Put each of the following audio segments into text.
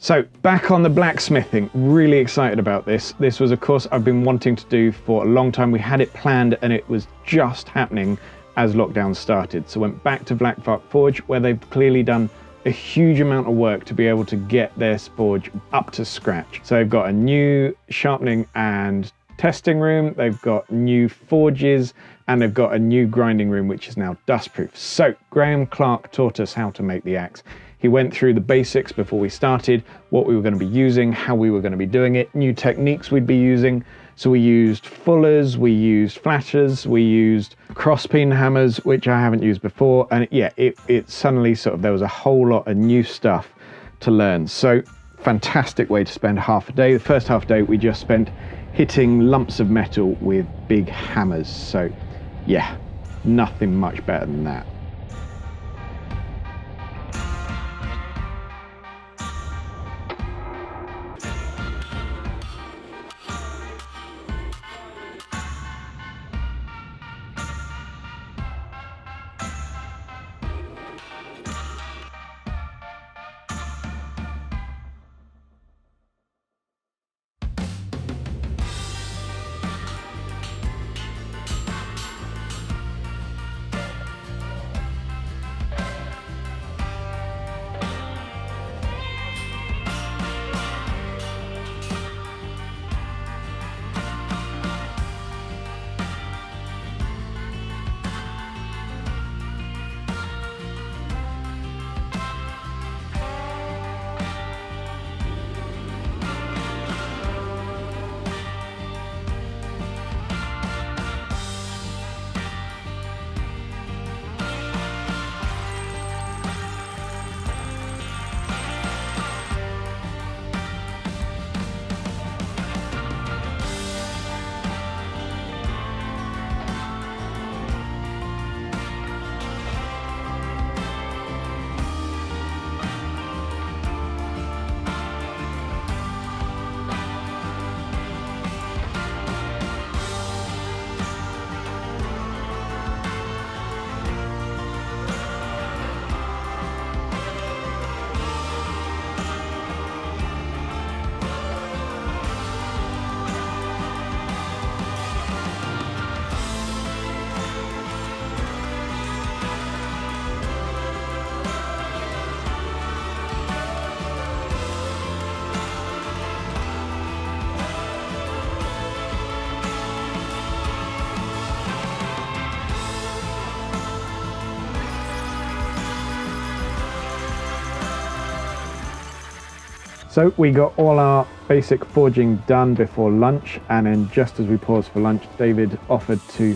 So back on the blacksmithing, really excited about this. This was a course I've been wanting to do for a long time. We had it planned and it was just happening as lockdown started. So went back to VlakVark Forge, where they've clearly done a huge amount of work to be able to get their forge up to scratch. So they've got a new sharpening and testing room, they've got new forges, and they've got a new grinding room, which is now dustproof. So Graham Clarke taught us how to make the axe. He went through the basics before we started, what we were going to be using, how we were going to be doing it, new techniques we'd be using. So we used fullers, we used flatters, we used crosspeen hammers, which I haven't used before. And yeah, it suddenly sort of, there was a whole lot of new stuff to learn. So fantastic way to spend half a day. The first half day we just spent hitting lumps of metal with big hammers. So yeah, nothing much better than that. So we got all our basic forging done before lunch, and then just as we paused for lunch, David offered to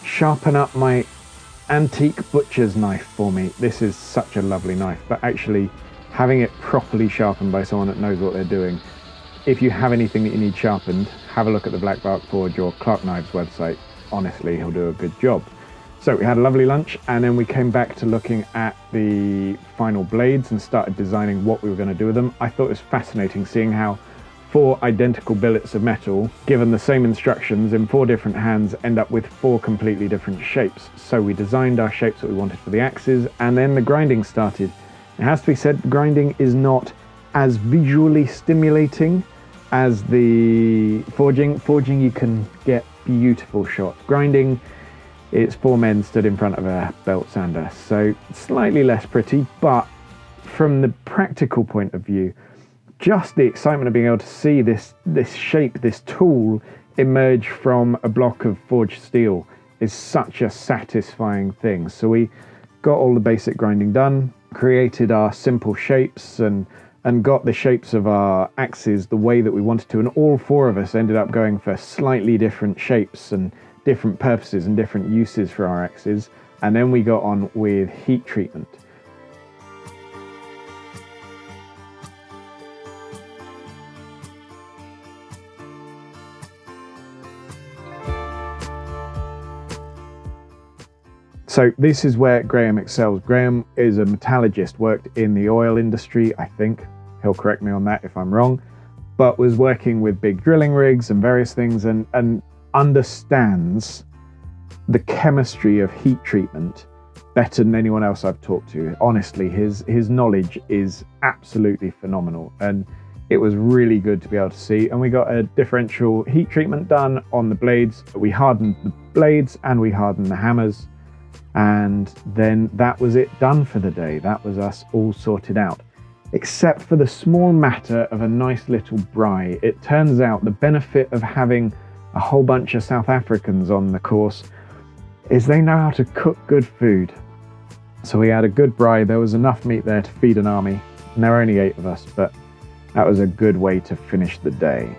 sharpen up my antique butcher's knife for me. This is such a lovely knife, but actually having it properly sharpened by someone that knows what they're doing. If you have anything that you need sharpened, have a look at the VlakVark Forge or Clarke Knives website. Honestly, he'll do a good job. So we had a lovely lunch, and then we came back to looking at the final blades and started designing what we were going to do with them. I thought it was fascinating seeing how 4 identical billets of metal, given the same instructions in 4 different hands, end up with 4 completely different shapes. So we designed our shapes that we wanted for the axes, and then the grinding started. It has to be said, grinding is not as visually stimulating as the forging. Forging, you can get beautiful shots. Grinding, it's 4 men stood in front of a belt sander, so slightly less pretty, but from the practical point of view, just the excitement of being able to see this shape, this tool emerge from a block of forged steel is such a satisfying thing. So we got all the basic grinding done, created our simple shapes, and got the shapes of our axes the way that we wanted to, and all 4 of us ended up going for slightly different shapes and different purposes and different uses for our axes. And then we got on with heat treatment. So this is where Graham excels. Graham is a metallurgist, worked in the oil industry, I think. He'll correct me on that if I'm wrong, but was working with big drilling rigs and various things, and understands the chemistry of heat treatment better than anyone else I've talked to. Honestly, his knowledge is absolutely phenomenal, and it was really good to be able to see. And we got a differential heat treatment done on the blades. We hardened the blades and we hardened the hammers, and then that was it done for the day. That was us all sorted out, except for the small matter of a nice little braai. It turns out the benefit of having a whole bunch of South Africans on the course is they know how to cook good food. So we had a good braai. There was enough meat there to feed an army, and there were only 8 of us, but that was a good way to finish the day.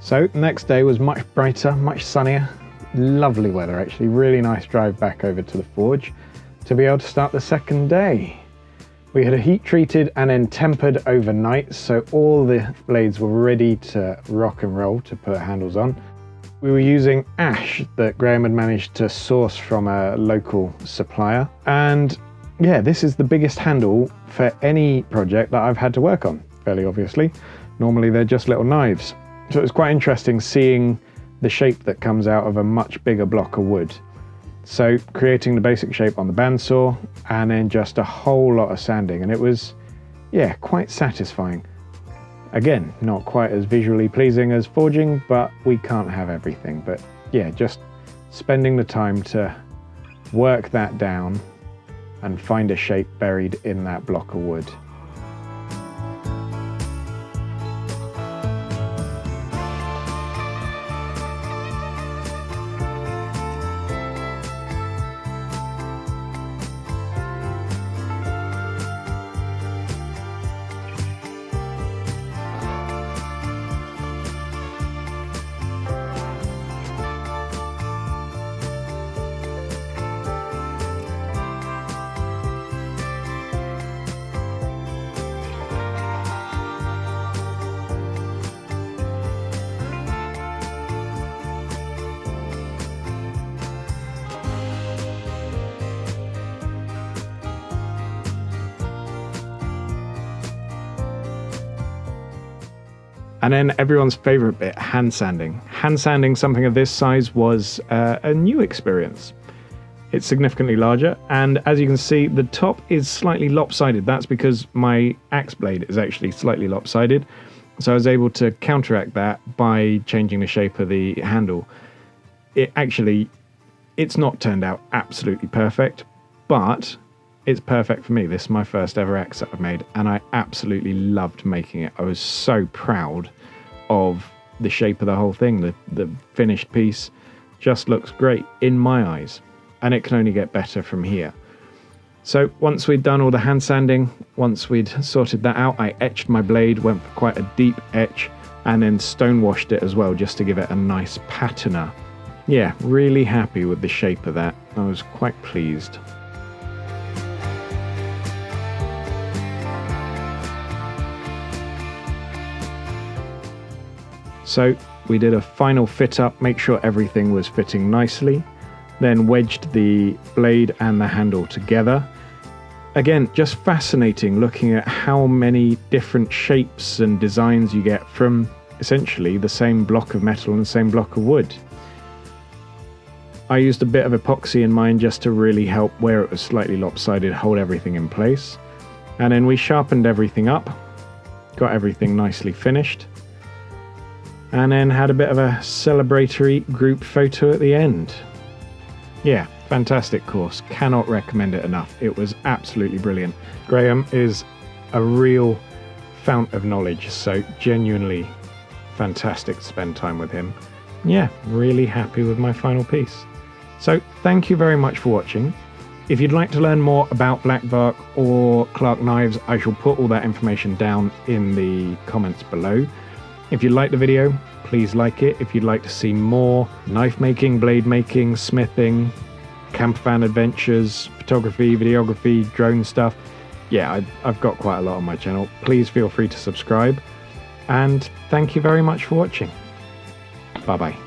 So the next day was much brighter, much sunnier, lovely weather actually, really nice drive back over to the forge to be able to start the second day. We had a heat treated and then tempered overnight, so all the blades were ready to rock and roll to put handles on. We were using ash that Graham had managed to source from a local supplier, and yeah, this is the biggest handle for any project that I've had to work on, fairly obviously. Normally they're just little knives. So it was quite interesting seeing the shape that comes out of a much bigger block of wood. So creating the basic shape on the bandsaw and then just a whole lot of sanding, and it was, yeah, quite satisfying. Again, not quite as visually pleasing as forging, but we can't have everything. But yeah, just spending the time to work that down and find a shape buried in that block of wood. And then everyone's favorite bit, hand sanding. Hand sanding something of this size was a new experience. It's significantly larger, and as you can see, the top is slightly lopsided. That's because my axe blade is actually slightly lopsided. So I was able to counteract that by changing the shape of the handle. It's not turned out absolutely perfect, but it's perfect for me. This is my first ever axe that I've made, and I absolutely loved making it. I was so proud of the shape of the whole thing. The finished piece just looks great in my eyes, and it can only get better from here. So once we'd done all the hand sanding, once we'd sorted that out, I etched my blade, went for quite a deep etch, and then stone washed it as well, just to give it a nice patina. Yeah, really happy with the shape of that. I was quite pleased. So we did a final fit up, make sure everything was fitting nicely, then wedged the blade and the handle together. Again, just fascinating looking at how many different shapes and designs you get from essentially the same block of metal and the same block of wood. I used a bit of epoxy in mine just to really help where it was slightly lopsided, hold everything in place. And then we sharpened everything up, got everything nicely finished, and then had a bit of a celebratory group photo at the end. Yeah, fantastic course. Cannot recommend it enough. It was absolutely brilliant. Graham is a real fount of knowledge, so genuinely fantastic to spend time with him. Yeah, really happy with my final piece. So thank you very much for watching. If you'd like to learn more about VlakVark or Clarke knives, I shall put all that information down in the comments below. If you like the video, please like it. If you'd like to see more knife making, blade making, smithing, campervan adventures, photography, videography, drone stuff, yeah, I've got quite a lot on my channel. Please feel free to subscribe. And thank you very much for watching. Bye bye.